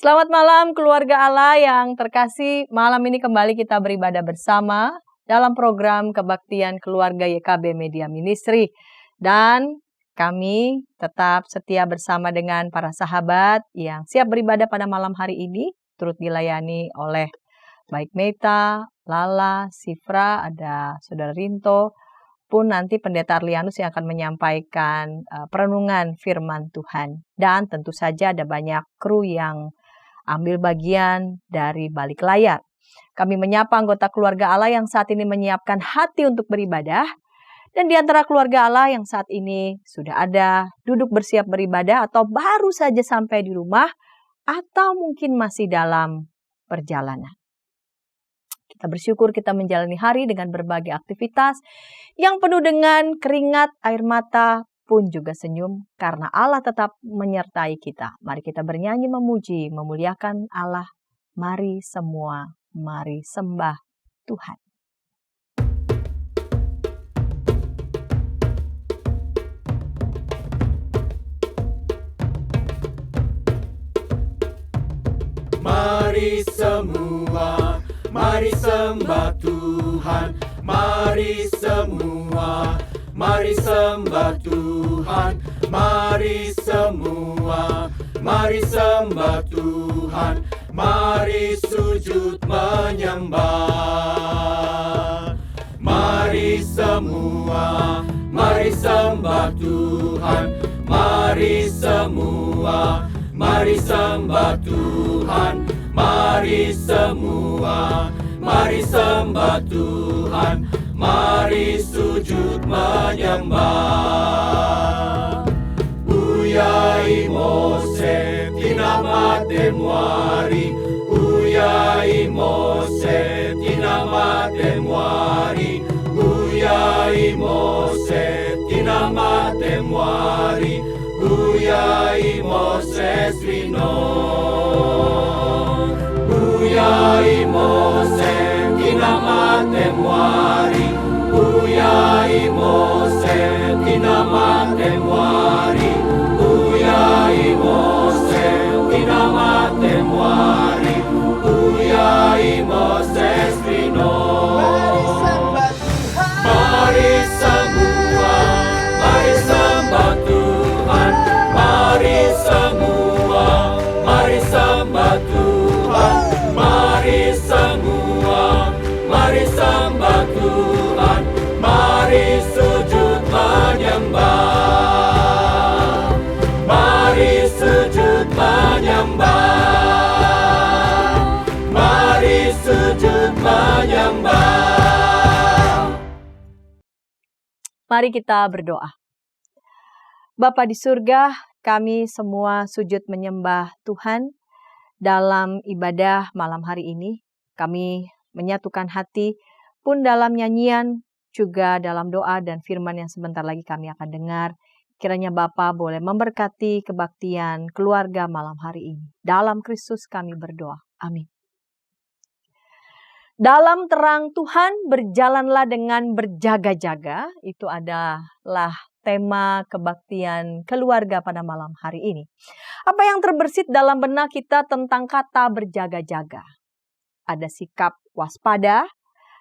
Selamat malam keluarga Allah yang terkasih. Malam ini kembali kita beribadah bersama dalam program kebaktian keluarga YKB Media Ministry. Dan kami tetap setia bersama dengan para sahabat yang siap beribadah pada malam hari ini. Turut dilayani oleh baik Meta, Lala, Sifra, ada Saudara Rinto, pun nanti Pendeta Arlianus yang akan menyampaikan perenungan firman Tuhan. Dan tentu saja ada banyak kru yang ambil bagian dari balik layar. Kami menyapa anggota keluarga Allah yang saat ini menyiapkan hati untuk beribadah. Dan di antara keluarga Allah yang saat ini sudah ada duduk bersiap beribadah atau baru saja sampai di rumah atau mungkin masih dalam perjalanan. Kita bersyukur kita menjalani hari dengan berbagai aktivitas yang penuh dengan keringat, air mata, pun juga senyum karena Allah tetap menyertai kita. Mari kita bernyanyi, memuji, memuliakan Allah. Mari semua, mari sembah Tuhan. Mari semua, mari sembah Tuhan. Mari semua, mari sembah Tuhan. Mari semua, mari sembah Tuhan. Mari sujud menyembah. Mari semua, mari sembah Tuhan. Mari semua, mari sembah Tuhan. Mari semua, mari sembah Tuhan. Mari sujud menyembah. Uyai Mose tina mate muari. Uyai Mose tina mate muari. Uyai Mose tina mate muari. Uyai Mose Srino. Uyai Mose tina mate muari. Uyai Mose tina mate muari. Uyai Mose tina mate muari. Uyai Mose Srino. Mari semua, mari sembah Tuhan. Mari semua, mari sembah Tuhan. Mari semua, mari sembah Tuhan. Mari sujud menyembah. Mari sujud menyembah. Mari sujud menyembah. Mari kita berdoa. Bapa di surga, kami semua sujud menyembah Tuhan dalam ibadah malam hari ini. Kami menyatukan hati pun dalam nyanyian, juga dalam doa dan firman yang sebentar lagi kami akan dengar. Kiranya Bapa boleh memberkati kebaktian keluarga malam hari ini. Dalam Kristus kami berdoa. Amin. Dalam terang Tuhan berjalanlah dengan berjaga-jaga. Itu adalah tema kebaktian keluarga pada malam hari ini. Apa yang terbersit dalam benak kita tentang kata berjaga-jaga? Ada sikap waspada,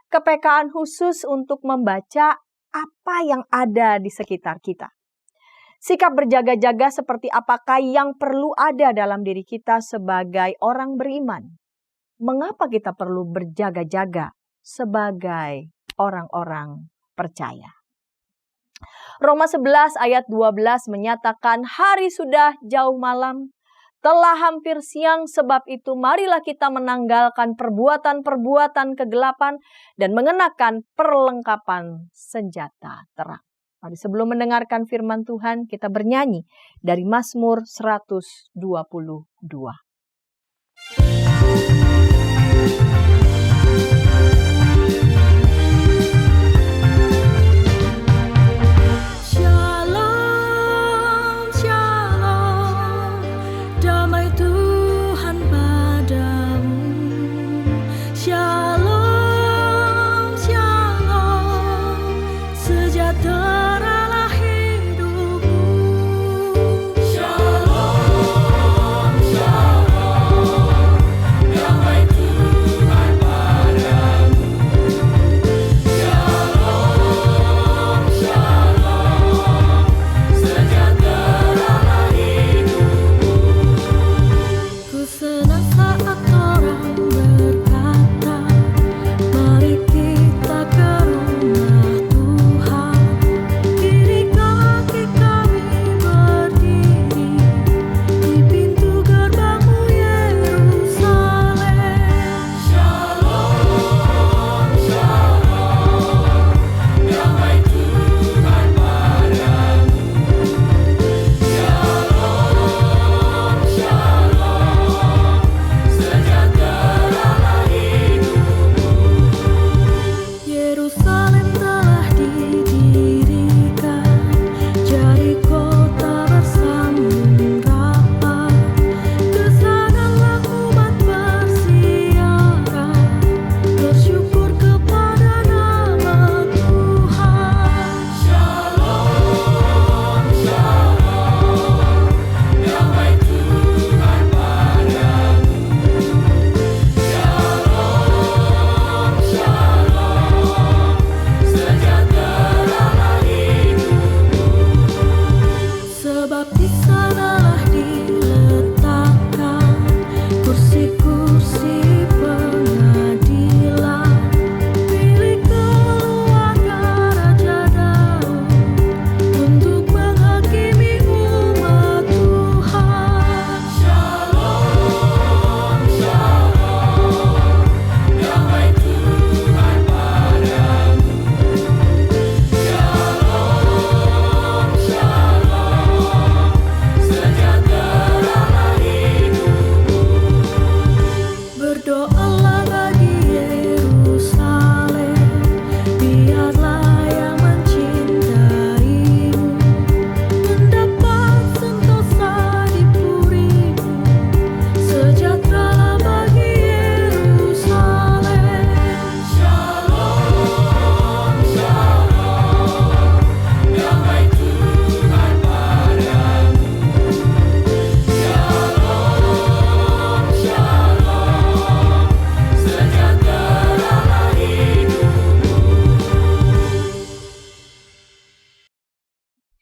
kepekaan khusus untuk membaca apa yang ada di sekitar kita. Sikap berjaga-jaga seperti apakah yang perlu ada dalam diri kita sebagai orang beriman? Mengapa kita perlu berjaga-jaga sebagai orang-orang percaya? Roma 11 ayat 12 menyatakan hari sudah jauh malam, telah hampir siang, sebab itu marilah kita menanggalkan perbuatan-perbuatan kegelapan dan mengenakan perlengkapan senjata terang. Mari sebelum mendengarkan firman Tuhan, kita bernyanyi dari Mazmur 122. Sejahteralah hidupku. Shalom, shalom.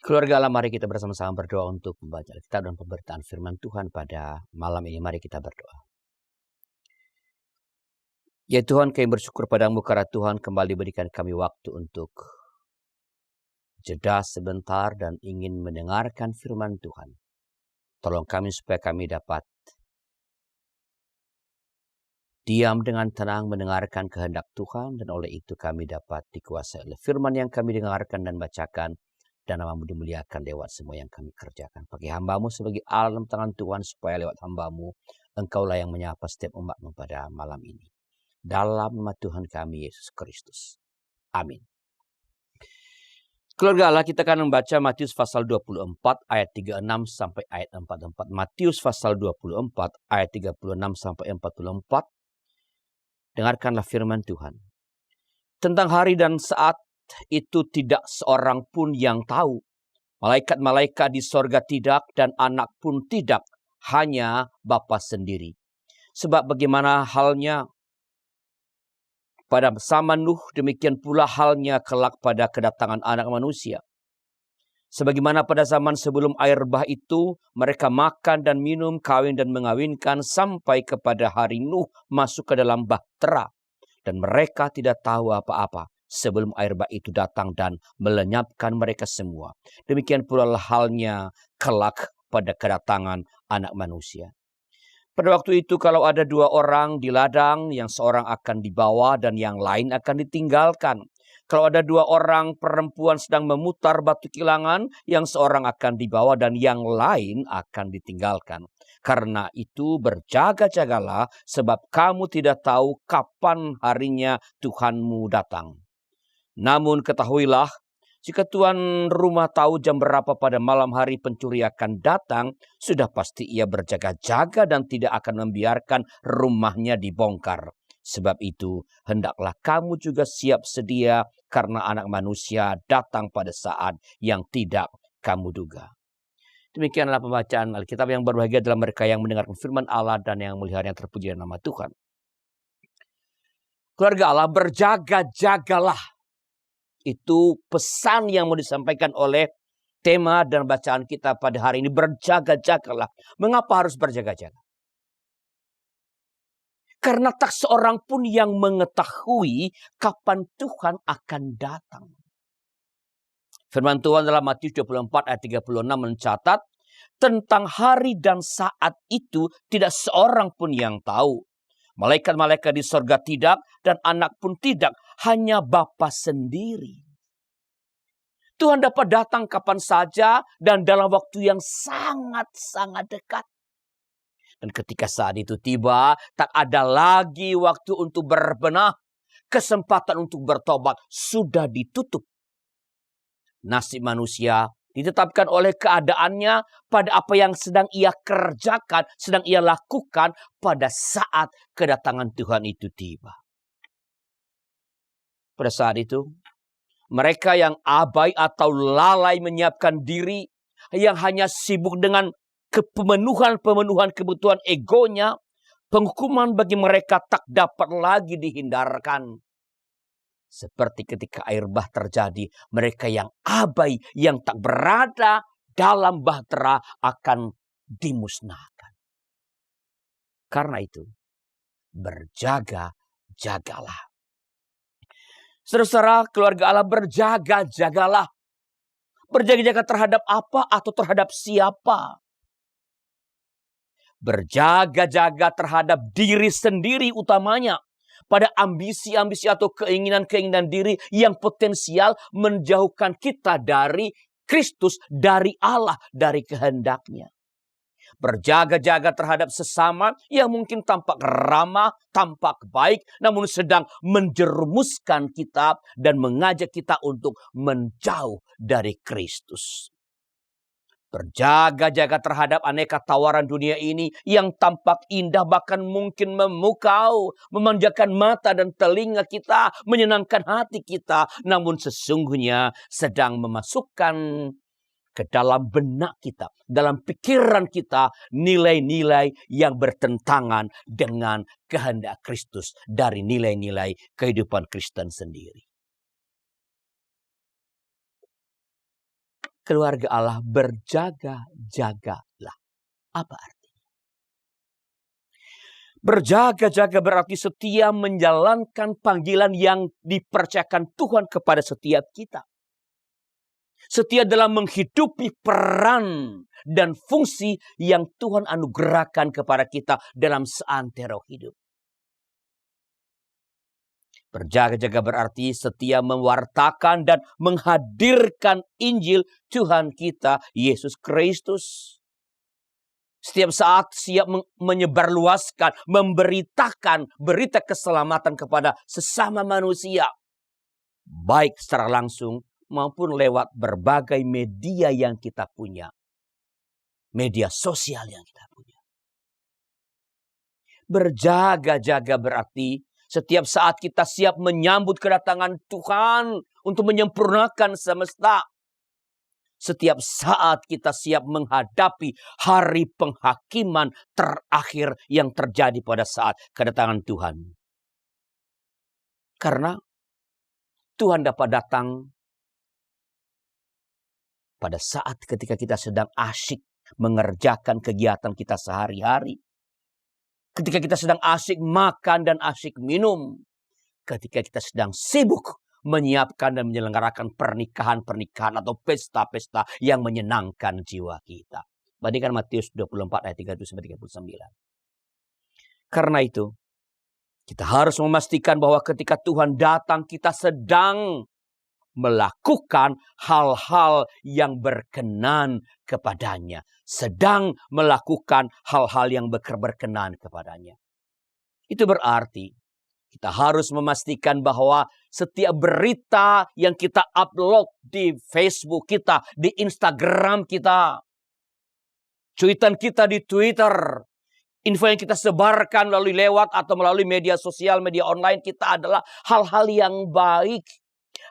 Keluarga Allah, mari kita bersama-sama berdoa untuk membaca Alkitab dan pemberitaan firman Tuhan pada malam ini. Mari kita berdoa. Ya Tuhan, kami bersyukur padamu karena Tuhan kembali berikan kami waktu untuk jeda sebentar dan ingin mendengarkan firman Tuhan. Tolong kami supaya kami dapat diam dengan tenang mendengarkan kehendak Tuhan, dan oleh itu kami dapat dikuasai oleh firman yang kami dengarkan dan bacakan, dan namamu dimuliakan lewat semua yang kami kerjakan. Pakai hambamu sebagai alat dalam tangan Tuhan, supaya lewat hambamu Engkaulah yang menyapa setiap umatmu pada malam ini. Dalam nama Tuhan kami Yesus Kristus. Amin. Keluarga Allah, kita akan membaca Matius pasal 24 ayat 36 sampai ayat 44. Matius pasal 24 ayat 36 sampai 44. Dengarkanlah firman Tuhan. Tentang hari dan saat itu tidak seorang pun yang tahu. Malaikat-malaikat di sorga tidak, dan anak pun tidak, hanya Bapa sendiri. Sebab bagaimana halnya pada zaman Nuh, demikian pula halnya kelak pada kedatangan anak manusia. Sebagaimana pada zaman sebelum air bah itu, mereka makan dan minum, kawin dan mengawinkan, sampai kepada hari Nuh masuk ke dalam bahtera. Dan mereka tidak tahu apa-apa sebelum air bah itu datang dan melenyapkan mereka semua. Demikian pula halnya kelak pada kedatangan anak manusia. Pada waktu itu kalau ada dua orang di ladang, yang seorang akan dibawa dan yang lain akan ditinggalkan. Kalau ada dua orang perempuan sedang memutar batu kilangan, yang seorang akan dibawa dan yang lain akan ditinggalkan. Karena itu berjaga-jagalah, sebab kamu tidak tahu kapan harinya Tuhanmu datang. Namun ketahuilah, jika tuan rumah tahu jam berapa pada malam hari pencuri akan datang, sudah pasti ia berjaga-jaga dan tidak akan membiarkan rumahnya dibongkar. Sebab itu, hendaklah kamu juga siap sedia, karena anak manusia datang pada saat yang tidak kamu duga. Demikianlah pembacaan Alkitab. Yang berbahagia adalah mereka yang mendengarkan firman Allah dan yang melihara, yang terpuji nama Tuhan. Keluarga Allah, berjaga-jagalah. Itu pesan yang mau disampaikan oleh tema dan bacaan kita pada hari ini. Berjaga-jagalah. Mengapa harus berjaga-jaga? Karena tak seorang pun yang mengetahui kapan Tuhan akan datang. Firman Tuhan dalam Matius 24 ayat 36 mencatat, tentang hari dan saat itu tidak seorang pun yang tahu. Malaikat-malaikat di sorga tidak, dan anak pun tidak, hanya Bapa sendiri. Tuhan dapat datang kapan saja dan dalam waktu yang sangat-sangat dekat. Dan ketika saat itu tiba, tak ada lagi waktu untuk berbenah. Kesempatan untuk bertobat sudah ditutup. Nasib manusia ditetapkan oleh keadaannya pada apa yang sedang ia kerjakan, sedang ia lakukan pada saat kedatangan Tuhan itu tiba. Pada saat itu, mereka yang abai atau lalai menyiapkan diri, yang hanya sibuk dengan pemenuhan kebutuhan egonya, penghukuman bagi mereka tak dapat lagi dihindarkan. Seperti ketika air bah terjadi, mereka yang abai, yang tak berada dalam bahtera akan dimusnahkan. Karena itu, berjaga-jagalah. Saudara-saudara, keluarga Allah, berjaga-jagalah. Berjaga-jaga terhadap apa atau terhadap siapa? Berjaga-jaga terhadap diri sendiri utamanya. Pada ambisi-ambisi atau keinginan-keinginan diri yang potensial menjauhkan kita dari Kristus, dari Allah, dari kehendaknya. Berjaga-jaga terhadap sesama yang mungkin tampak ramah, tampak baik, namun sedang menjerumuskan kita dan mengajak kita untuk menjauh dari Kristus. Berjaga-jaga terhadap aneka tawaran dunia ini yang tampak indah, bahkan mungkin memukau, memanjakan mata dan telinga kita, menyenangkan hati kita, namun sesungguhnya sedang memasukkan ke dalam benak kita, dalam pikiran kita, nilai-nilai yang bertentangan dengan kehendak Kristus dari nilai-nilai kehidupan Kristen sendiri. Keluarga Allah, berjaga-jagalah. Apa artinya? Berjaga-jaga berarti setia menjalankan panggilan yang dipercayakan Tuhan kepada setiap kita. Setia dalam menghidupi peran dan fungsi yang Tuhan anugerahkan kepada kita dalam seantero hidup. Berjaga-jaga berarti setia mewartakan dan menghadirkan Injil Tuhan kita, Yesus Kristus. Setiap saat siap menyebarluaskan, memberitakan berita keselamatan kepada sesama manusia. Baik secara langsung maupun lewat berbagai media yang kita punya. Media sosial yang kita punya. Berjaga-jaga berarti setiap saat kita siap menyambut kedatangan Tuhan untuk menyempurnakan semesta. Setiap saat kita siap menghadapi hari penghakiman terakhir yang terjadi pada saat kedatangan Tuhan. Karena Tuhan dapat datang pada saat ketika kita sedang asyik mengerjakan kegiatan kita sehari-hari. Ketika kita sedang asyik makan dan asyik minum. Ketika kita sedang sibuk menyiapkan dan menyelenggarakan pernikahan-pernikahan atau pesta-pesta yang menyenangkan jiwa kita. Bandingkan Matius 24 ayat 37-39. Karena itu, kita harus memastikan bahwa ketika Tuhan datang, kita sedang melakukan hal-hal yang berkenan kepadanya. Sedang melakukan hal-hal yang berkenan kepadanya. Itu berarti kita harus memastikan bahwa setiap berita yang kita upload di Facebook kita, di Instagram kita, cuitan kita di Twitter, info yang kita sebarkan melalui lewat atau melalui media sosial, media online kita adalah hal-hal yang baik.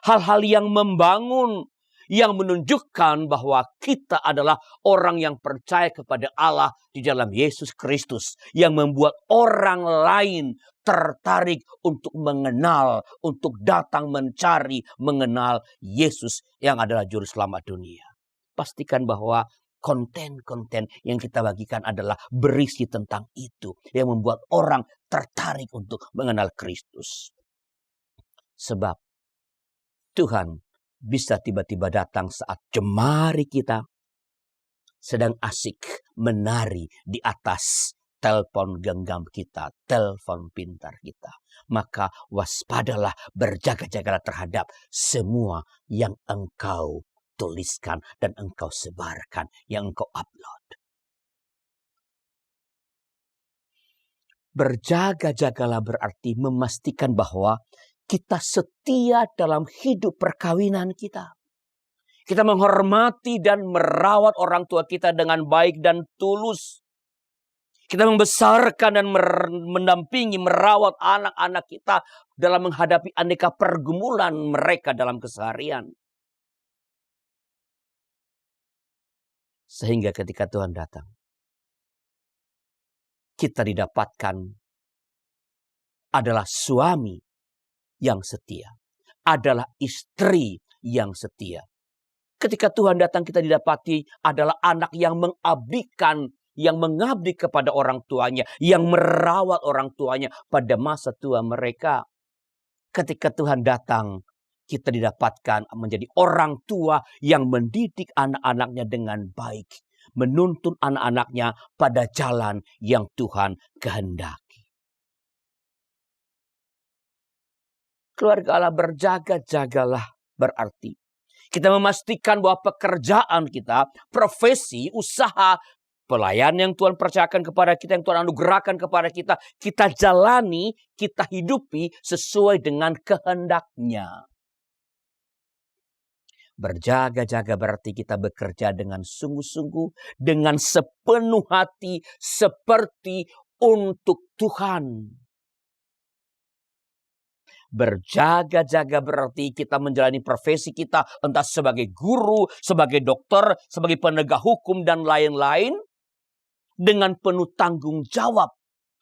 Hal-hal yang membangun, yang menunjukkan bahwa kita adalah orang yang percaya kepada Allah di dalam Yesus Kristus. Yang membuat orang lain tertarik untuk mengenal, untuk datang mencari, mengenal Yesus yang adalah Juru Selamat dunia. Pastikan bahwa konten-konten yang kita bagikan adalah berisi tentang itu. Yang membuat orang tertarik untuk mengenal Kristus. Sebab Tuhan bisa tiba-tiba datang saat jemari kita sedang asik menari di atas telepon genggam kita, telepon pintar kita. Maka waspadalah, berjaga-jagalah terhadap semua yang engkau tuliskan dan engkau sebarkan, yang engkau upload. Berjaga-jagalah berarti memastikan bahwa kita setia dalam hidup perkawinan kita. Kita menghormati dan merawat orang tua kita dengan baik dan tulus. Kita membesarkan dan mendampingi, merawat anak-anak kita dalam menghadapi aneka pergumulan mereka dalam keseharian. Sehingga ketika Tuhan datang, kita didapatkan adalah suami yang setia, adalah istri yang setia. Ketika Tuhan datang, kita didapati adalah anak yang mengabdikan, yang mengabdi kepada orang tuanya, yang merawat orang tuanya pada masa tua mereka. Ketika Tuhan datang, kita didapatkan menjadi orang tua yang mendidik anak-anaknya dengan baik, menuntun anak-anaknya pada jalan yang Tuhan kehendaki. Keluarga Allah, berjaga-jagalah berarti kita memastikan bahwa pekerjaan kita, profesi, usaha, pelayanan yang Tuhan percayakan kepada kita, yang Tuhan anugerahkan kepada kita, kita jalani, kita hidupi sesuai dengan kehendaknya. Berjaga-jaga berarti kita bekerja dengan sungguh-sungguh, dengan sepenuh hati, seperti untuk Tuhan. Berjaga-jaga berarti kita menjalani profesi kita, entah sebagai guru, sebagai dokter, sebagai penegak hukum dan lain-lain, dengan penuh tanggung jawab,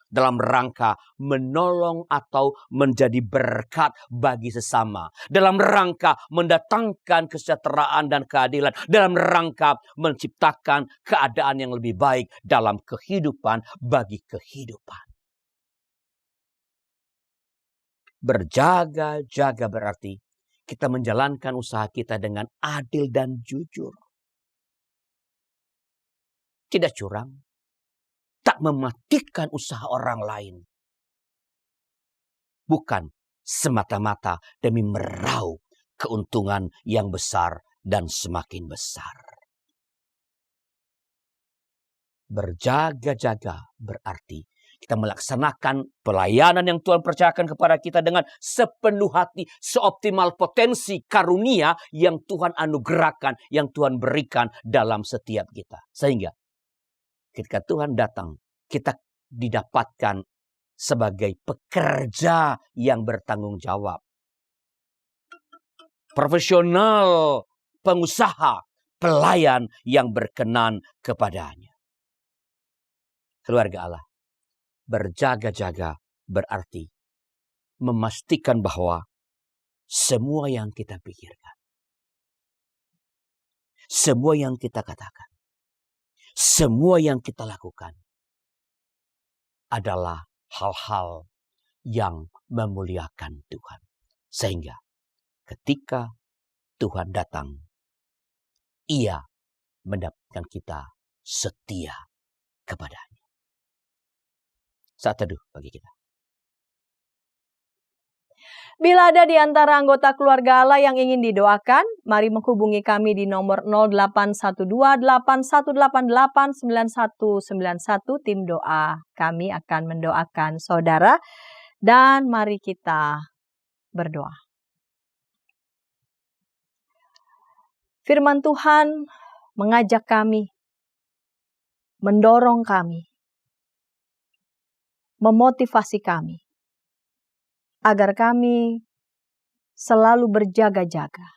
dalam rangka menolong atau menjadi berkat bagi sesama, dalam rangka mendatangkan kesejahteraan dan keadilan, dalam rangka menciptakan keadaan yang lebih baik dalam kehidupan bagi kehidupan. Berjaga-jaga berarti kita menjalankan usaha kita dengan adil dan jujur. Tidak curang, tak mematikan usaha orang lain. Bukan semata-mata demi meraup keuntungan yang besar dan semakin besar. Berjaga-jaga berarti kita melaksanakan pelayanan yang Tuhan percayakan kepada kita dengan sepenuh hati, seoptimal potensi karunia yang Tuhan anugerahkan, yang Tuhan berikan dalam setiap kita. Sehingga ketika Tuhan datang, kita didapatkan sebagai pekerja yang bertanggung jawab. Profesional, pengusaha, pelayan yang berkenan kepadanya. Keluarga Allah, berjaga-jaga berarti memastikan bahwa semua yang kita pikirkan, semua yang kita katakan, semua yang kita lakukan adalah hal-hal yang memuliakan Tuhan. Sehingga ketika Tuhan datang, Ia mendapatkan kita setia kepadanya. Saat teduh bagi kita. Bila ada di antara anggota keluarga Allah yang ingin didoakan, mari menghubungi kami di nomor 0812-8188-9191. Tim doa kami akan mendoakan saudara. Dan mari kita berdoa. Firman Tuhan mengajak kami, mendorong kami, memotivasi kami, agar kami selalu berjaga-jaga.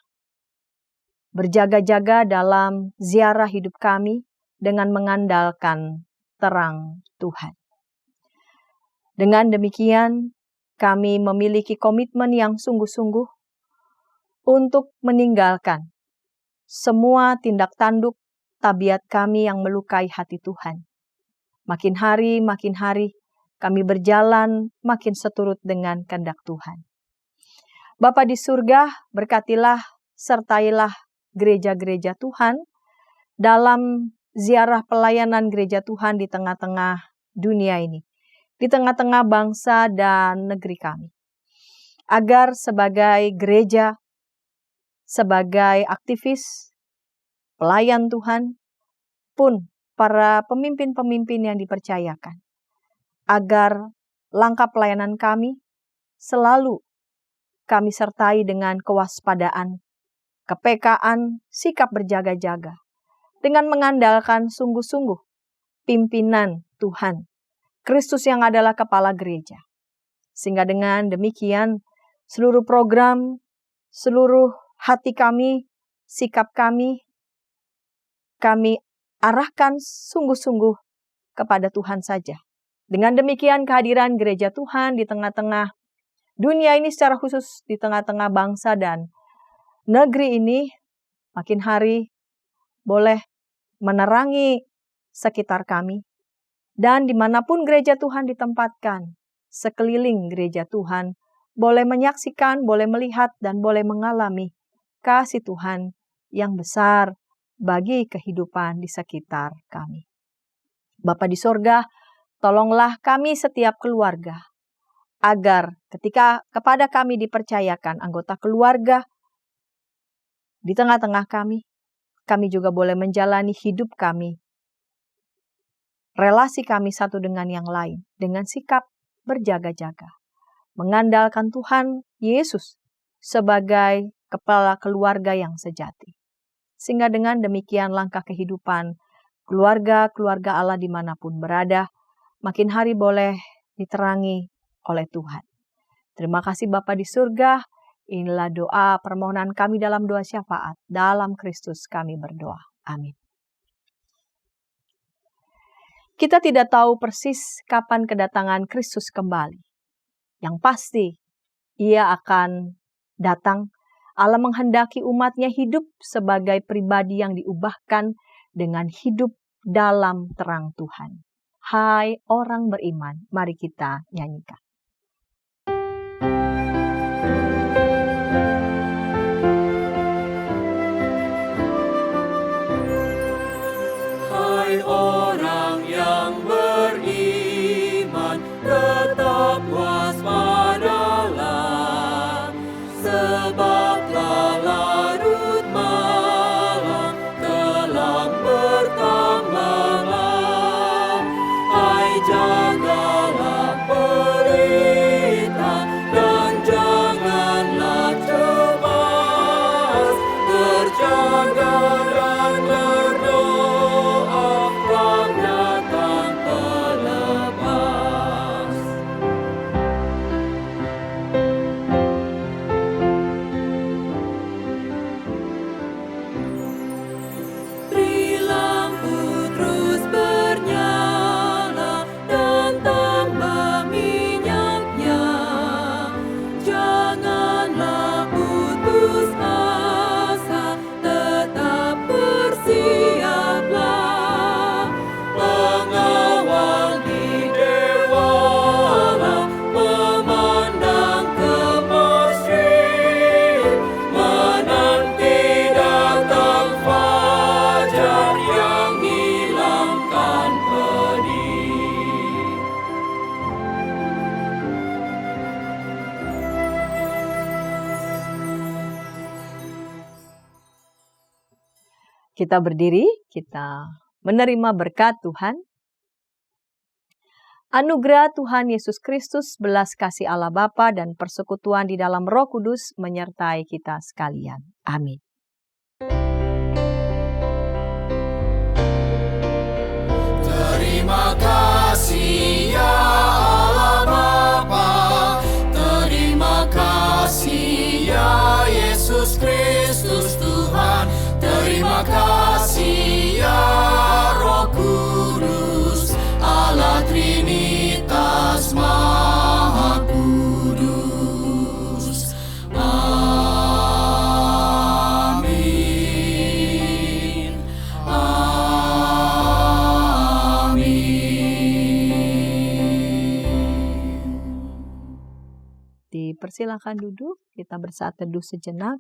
Berjaga-jaga dalam ziarah hidup kami dengan mengandalkan terang Tuhan. Dengan demikian, kami memiliki komitmen yang sungguh-sungguh untuk meninggalkan semua tindak tanduk tabiat kami yang melukai hati Tuhan. Makin hari kami berjalan makin seturut dengan kehendak Tuhan. Bapa di surga, berkatilah, sertailah gereja-gereja Tuhan dalam ziarah pelayanan gereja Tuhan di tengah-tengah dunia ini, di tengah-tengah bangsa dan negeri kami. Agar sebagai gereja, sebagai aktivis, pelayan Tuhan, pun para pemimpin-pemimpin yang dipercayakan, agar langkah pelayanan kami selalu kami sertai dengan kewaspadaan, kepekaan, sikap berjaga-jaga, dengan mengandalkan sungguh-sungguh pimpinan Tuhan, Kristus yang adalah kepala gereja. Sehingga dengan demikian, seluruh program, seluruh hati kami, sikap kami arahkan sungguh-sungguh kepada Tuhan saja. Dengan demikian kehadiran gereja Tuhan di tengah-tengah dunia ini, secara khusus di tengah-tengah bangsa dan negeri ini, makin hari boleh menerangi sekitar kami. Dan dimanapun gereja Tuhan ditempatkan, sekeliling gereja Tuhan boleh menyaksikan, boleh melihat, dan boleh mengalami kasih Tuhan yang besar bagi kehidupan di sekitar kami. Bapa di sorga, tolonglah kami setiap keluarga, agar ketika kepada kami dipercayakan anggota keluarga di tengah-tengah kami juga boleh menjalani hidup kami, relasi kami satu dengan yang lain, dengan sikap berjaga-jaga, mengandalkan Tuhan Yesus sebagai kepala keluarga yang sejati. Sehingga dengan demikian langkah kehidupan keluarga Allah dimanapun berada, makin hari boleh diterangi oleh Tuhan. Terima kasih Bapa di surga. Inilah doa permohonan kami dalam doa syafaat. Dalam Kristus kami berdoa. Amin. Kita tidak tahu persis kapan kedatangan Kristus kembali. Yang pasti, Ia akan datang. Allah menghendaki umatnya hidup sebagai pribadi yang diubahkan dengan hidup dalam terang Tuhan. Hai orang beriman, mari kita nyanyikan. Hai orang yang beriman, tetap waspadalah, sebab larut malam telah bertambahlah. Hai, jagalah pelita dan janganlah cemas, berjaga dan berdoa, Tuhan datang pelepas. Beri lampu terus bernyala dan tambah minyaknya, janganlah putus asa, tetap bersiaplah. Pengawal di dewala memandang ke masjid, menanti datang fajar yang hilangkan pedih. Kita berdiri, kita menerima berkat Tuhan. Anugerah Tuhan Yesus Kristus, belas kasih Allah Bapa dan persekutuan di dalam Roh Kudus menyertai kita sekalian. Amin. Terima kasih ya Allah Bapa, terima kasih ya Yesus Kristus Tuhan, terima kasih ya Roh Kudus, Allah Trinitas Maha Kudus. Amin. Dipersilakan duduk, kita bersatu teduh sejenak.